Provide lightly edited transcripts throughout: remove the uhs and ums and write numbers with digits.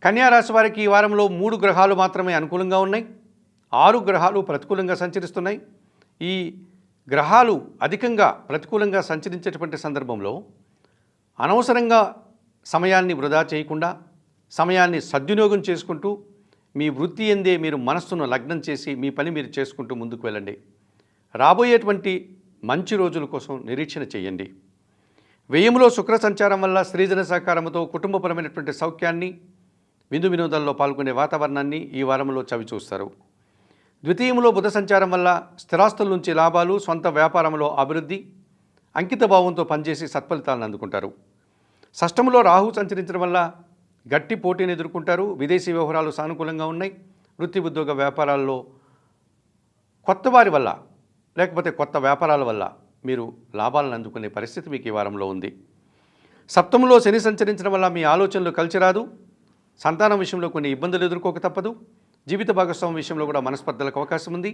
కన్యా రాశి వారికి ఈ వారంలో 3 గ్రహాలు మాత్రమే అనుకూలంగా ఉన్నాయి. 6 గ్రహాలు ప్రతికూలంగా సంచరిస్తున్నాయి. ఈ గ్రహాలు అధికంగా ప్రతికూలంగా సంచరించేటువంటి సందర్భంలో అనవసరంగా సమయాన్ని వృధా చేయకుండా సమయాన్ని సద్వినియోగం చేసుకుంటూ మీ వృత్తి ఎందే మీరు మనస్సును లగ్నం చేసి మీ పని మీరు చేసుకుంటూ ముందుకు వెళ్ళండి. రాబోయేటువంటి మంచి రోజుల కోసం నిరీక్షణ చేయండి. వ్యయంలో శుక్ర సంచారం వల్ల స్త్రీజన సహకారంతో కుటుంబపరమైనటువంటి సౌఖ్యాన్ని, విందు వినోదాల్లో పాల్గొనే వాతావరణాన్ని ఈ వారంలో చవిచూస్తారు. ద్వితీయంలో బుధ సంచారం వల్ల స్థిరాస్తుల నుంచి లాభాలు, సొంత వ్యాపారంలో అభివృద్ధి, అంకిత భావంతో పనిచేసి సత్ఫలితాలను అందుకుంటారు. షష్టంలో రాహు సంచరించడం వల్ల గట్టి పోటీని ఎదుర్కొంటారు. విదేశీ వ్యవహారాలు సానుకూలంగా ఉన్నాయి. వృత్తి ఉద్యోగ వ్యాపారాల్లో కొత్త వారి వల్ల లేకపోతే కొత్త వ్యాపారాల వల్ల మీరు లాభాలను అందుకునే పరిస్థితి మీకు ఈ వారంలో ఉంది. సప్తమంలో శని సంచరించడం వల్ల మీ ఆలోచనలు కలిసి రాదు. సంతానం విషయంలో కొన్ని ఇబ్బందులు ఎదుర్కోక తప్పదు. జీవిత భాగస్వామి విషయంలో కూడా మనస్పర్ధలకు అవకాశం ఉంది.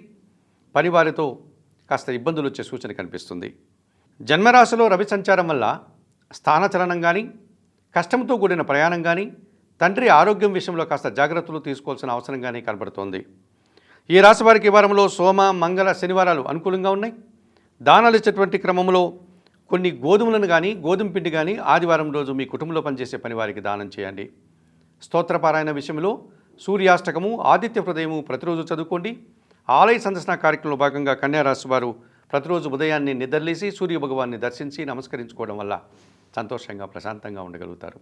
పనివారితో కాస్త ఇబ్బందులు వచ్చే సూచన కనిపిస్తుంది. జన్మరాశిలో రవి సంచారం వల్ల స్థానచలనం కానీ, కష్టంతో కూడిన ప్రయాణం కానీ, తండ్రి ఆరోగ్యం విషయంలో కాస్త జాగ్రత్తలు తీసుకోవాల్సిన అవసరం కానీ కనబడుతోంది. ఈ రాశి వారికి ఈ వారంలో సోమ, మంగళ, శనివారాలు అనుకూలంగా ఉన్నాయి. దానాలు ఇచ్చేటువంటి క్రమంలో కొన్ని గోధుమలను కానీ, గోధుమ పిండి కానీ ఆదివారం రోజు మీ కుటుంబంలో పనిచేసే పని వారికి దానం చేయండి. స్తోత్రపారాయణ విషయంలో సూర్యాష్టకము, ఆదిత్య హృదయము ప్రతిరోజు చదువుకోండి. ఆలయ సందర్శన కార్యక్రమంలో భాగంగా కన్యా రాశి వారు ప్రతిరోజు ఉదయాన్నే నిద్రలేసి సూర్య భగవాన్ని దర్శించి నమస్కరించుకోవడం వల్ల సంతోషంగా ప్రశాంతంగా ఉండగలుగుతారు.